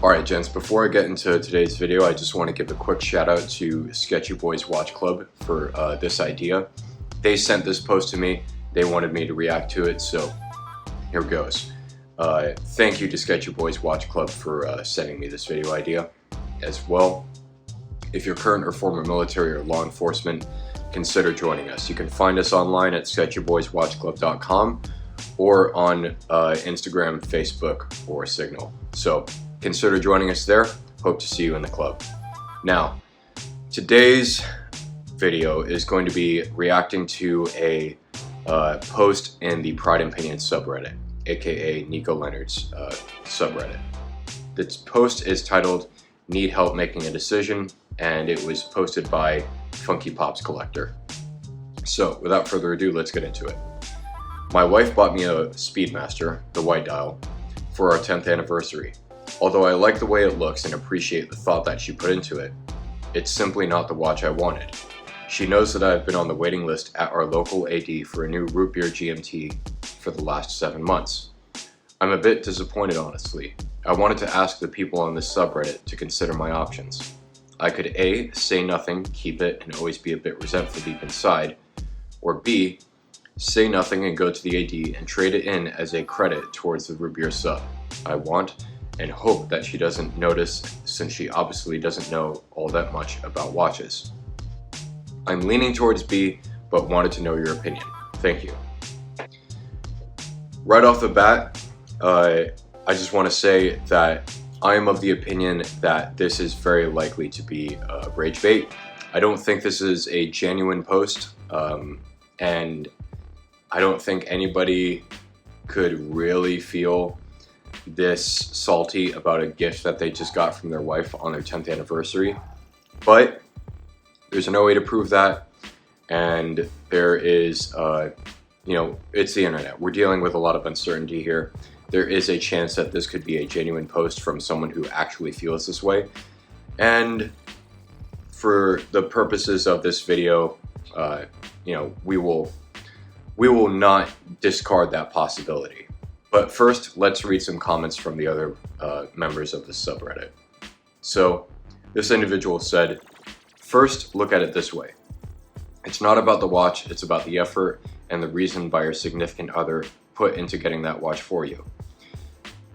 Alright gents, before I get into today's video, I just want to give a quick shout out to Sketchy Boyz Watch Club for this idea. They sent this post to me, they wanted me to react to it, so here goes. Thank you to Sketchy Boyz Watch Club for sending me this video idea as well. If you're current or former military or law enforcement, consider joining us. You can find us online at sketchyboyzwatchclub.com or on Instagram, Facebook, or Signal. So consider joining us there. Hope to see you in the club. Now, today's video is going to be reacting to a post in the Pride and Pinion Subreddit, aka Nico Leonard's subreddit. This post is titled "Need Help Making a Decision," and it was posted by Funky Pops Collector. So without further ado, let's get into it. My wife bought me a Speedmaster, the white dial, for our 10th anniversary. Although I like the way it looks and appreciate the thought that she put into it, it's simply not the watch I wanted. She knows that I've been on the waiting list at our local AD for a new root beer GMT for the last 7 months. I'm a bit disappointed, honestly. I wanted to ask the people on this subreddit to consider my options. I could A, say nothing, keep it, and always be a bit resentful deep inside, or B, say nothing and go to the AD and trade it in as a credit towards the root beer sub I want, and hope that she doesn't notice, since she obviously doesn't know all that much about watches. I'm leaning towards B, but wanted to know your opinion. Thank you. Right off the bat, I just want to say that I am of the opinion that this is very likely to be rage bait. I don't think this is a genuine post, and I don't think anybody could really feel this salty about a gift that they just got from their wife on their 10th anniversary. But there's no way to prove that, and there is, it's the internet. We're dealing with a lot of uncertainty here. There is a chance that this could be a genuine post from someone who actually feels this way. And for the purposes of this video, we will not discard that possibility. But first, let's read some comments from the other members of the subreddit. So, this individual said, "First, look at it this way. It's not about the watch, it's about the effort and the reason by your significant other put into getting that watch for you.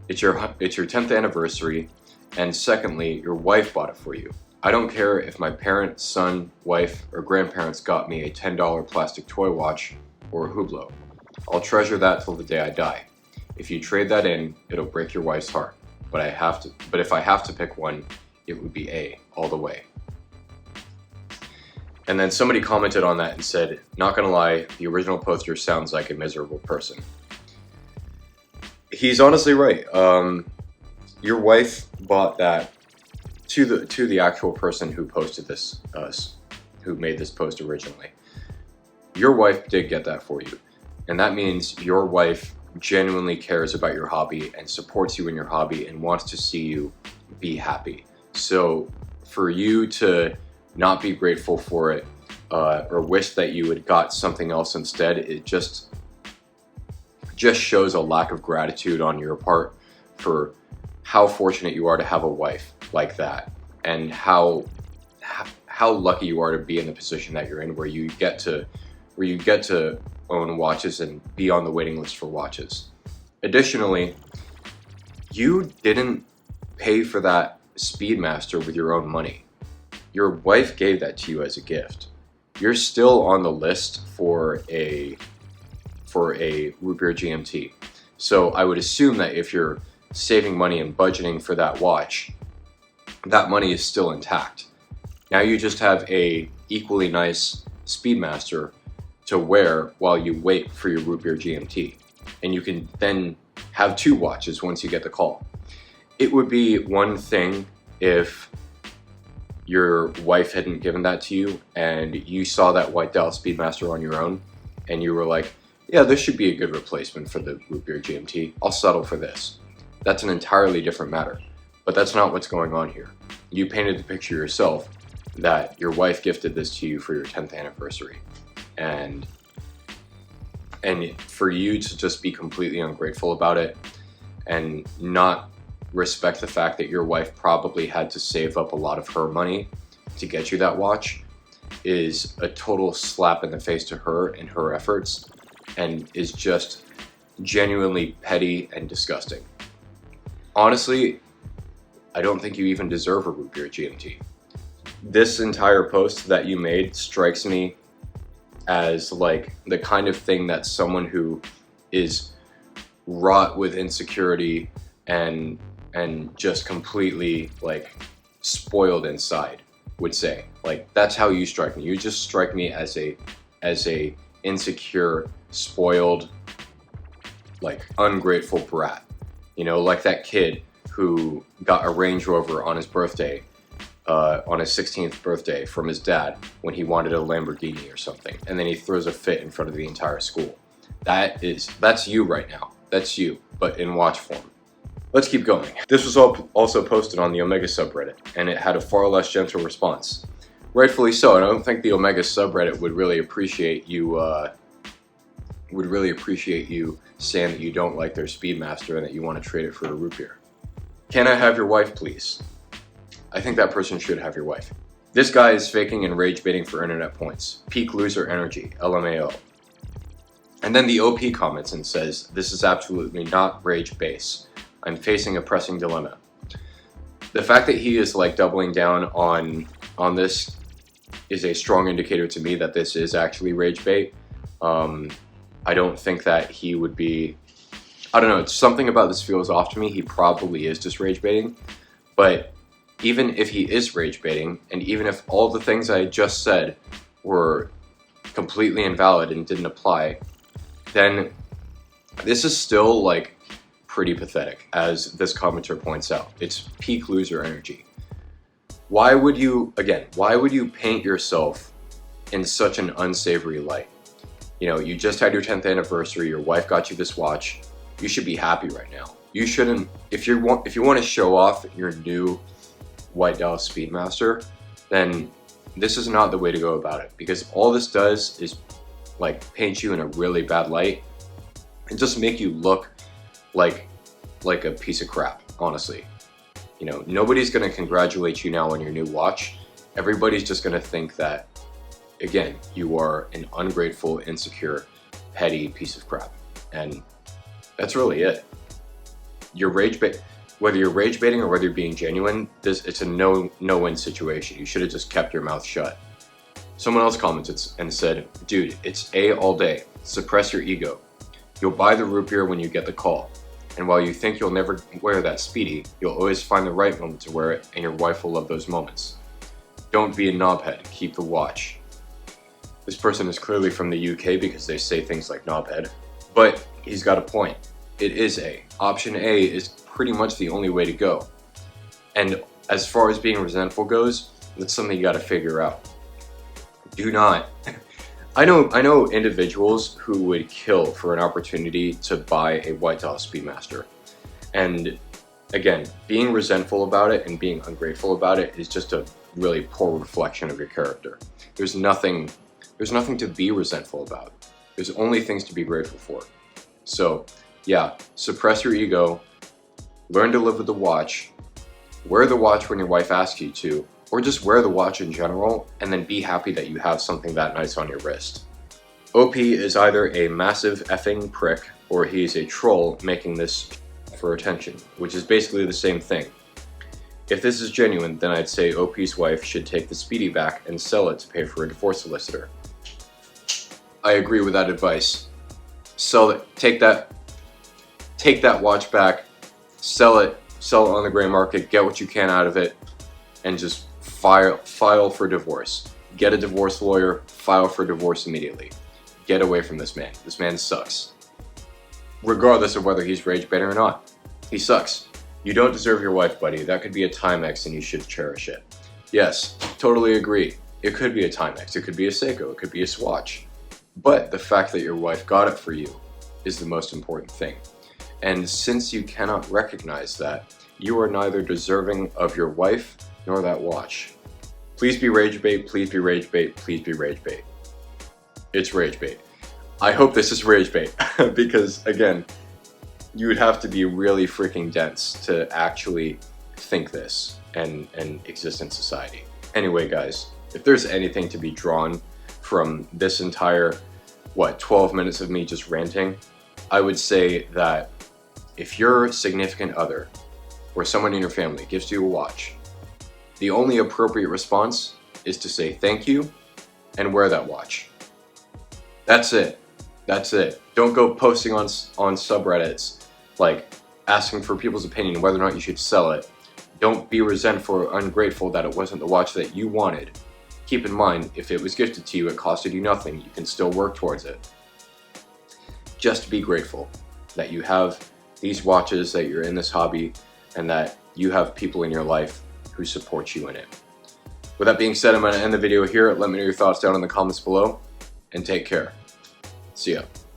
It's your 10th anniversary, and secondly, your wife bought it for you. I don't care if my parent, son, wife, or grandparents got me a $10 plastic toy watch or a Hublot. I'll treasure that till the day I die. If you trade that in, it'll break your wife's heart. But if I have to pick one, it would be A, all the way." And then somebody commented on that and said, "Not gonna lie, the original poster sounds like a miserable person." He's honestly right. Your wife bought that to the actual person who posted this, who made this post originally. Your wife did get that for you, and that means your wife genuinely cares about your hobby and supports you in your hobby and wants to see you be happy. So for you to not be grateful for it, or wish that you had got something else instead, it just shows a lack of gratitude on your part for how fortunate you are to have a wife like that, and how lucky you are to be in the position that you're in, where you get to own watches and be on the waiting list for watches. Additionally, you didn't pay for that Speedmaster with your own money. Your wife gave that to you as a gift. You're still on the list for a root beer GMT. So I would assume that if you're saving money and budgeting for that watch, that money is still intact. Now you just have a equally nice Speedmaster to wear while you wait for your root beer GMT. And you can then have 2 watches once you get the call. It would be one thing if your wife hadn't given that to you and you saw that white dial Speedmaster on your own and you were like, "Yeah, this should be a good replacement for the root beer GMT. I'll settle for this." That's an entirely different matter. But that's not what's going on here. You painted the picture yourself that your wife gifted this to you for your 10th anniversary. And for you to just be completely ungrateful about it and not respect the fact that your wife probably had to save up a lot of her money to get you that watch is a total slap in the face to her and her efforts, and is just genuinely petty and disgusting. Honestly, I don't think you even deserve a root beer GMT. This entire post that you made strikes me as like the kind of thing that someone who is wrought with insecurity and just completely like spoiled inside would say. Like, that's how you strike me. You just strike me as a insecure, spoiled, like ungrateful brat. You know, like that kid who got a Range Rover on his birthday, on his 16th birthday from his dad when he wanted a Lamborghini or something, and then he throws a fit in front of the entire school. That's you right now. That's you, but in watch form. Let's keep going. This was also posted on the Omega subreddit, and it had a far less gentle response. Rightfully so, and I don't think the Omega subreddit would really appreciate you saying that you don't like their Speedmaster and that you want to trade it for a root beer. Can I have your wife, please? I think that person should have your wife. This guy is faking and rage baiting for internet points. Peak loser energy, LMAO. And then the OP comments and says, this is absolutely not rage base. I'm facing a pressing dilemma. The fact that he is like doubling down on this is a strong indicator to me that this is actually rage bait. I don't think that he would be, I don't know, something about this feels off to me. He probably is just rage baiting. But even if he is rage baiting, and even if all the things I just said were completely invalid and didn't apply, then this is still like pretty pathetic, as this commenter points out. It's peak loser energy. Why would you paint yourself in such an unsavory light? You know, you just had your 10th anniversary, your wife got you this watch. You should be happy right now. You shouldn't, if you want to show off your new White Dallas Speedmaster, then this is not the way to go about it, because all this does is like paint you in a really bad light and just make you look like a piece of crap, honestly. You know, nobody's gonna congratulate you now on your new watch. Everybody's just gonna think that, again, you are an ungrateful, insecure, petty piece of crap. And that's really it. Whether you're rage baiting or whether you're being genuine, it's a no-win situation. You should have just kept your mouth shut. Someone else commented and said, dude, it's A all day. Suppress your ego. You'll buy the root beer when you get the call. And while you think you'll never wear that Speedy, you'll always find the right moment to wear it, and your wife will love those moments. Don't be a knobhead, keep the watch. This person is clearly from the UK because they say things like knobhead, but he's got a point. It is A. Option A is pretty much the only way to go. And as far as being resentful goes, that's something you gotta figure out. Do not. I know individuals who would kill for an opportunity to buy a White Dallas Speedmaster. And again, being resentful about it and being ungrateful about it is just a really poor reflection of your character. There's nothing to be resentful about. There's only things to be grateful for. So yeah, suppress your ego, learn to live with the watch, wear the watch when your wife asks you to, or just wear the watch in general, and then be happy that you have something that nice on your wrist. OP is either a massive effing prick, or he's a troll making this for attention, which is basically the same thing. If this is genuine, then I'd say OP's wife should take the Speedy back and sell it to pay for a divorce solicitor. I agree with that advice. Sell it, take that watch back, sell it on the gray market, get what you can out of it, and just file for divorce. Get a divorce lawyer, file for divorce immediately. Get away from this man. This man sucks. Regardless of whether he's rage baiting or not. He sucks. You don't deserve your wife, buddy. That could be a Timex and you should cherish it. Yes, totally agree. It could be a Timex, it could be a Seiko, it could be a Swatch. But the fact that your wife got it for you is the most important thing. And since you cannot recognize that, you are neither deserving of your wife nor that watch. Please be rage bait, please be rage bait, please be rage bait. It's rage bait. I hope this is rage bait because, again, You would have to be really freaking dense to actually think this and exist in society. Anyway, guys, if there's anything to be drawn from this entire, 12 minutes of me just ranting, I would say that if your significant other or someone in your family gives you a watch, the only appropriate response is to say thank you and wear that watch. That's it. That's it. Don't go posting on subreddits, like asking for people's opinion whether or not you should sell it. Don't be resentful or ungrateful that it wasn't the watch that you wanted. Keep in mind, if it was gifted to you, it costed you nothing. You can still work towards it. Just be grateful that you have these watches, that you're in this hobby, and that you have people in your life who support you in it. With that being said, I'm going to end the video here. Let me know your thoughts down in the comments below, and take care. See ya.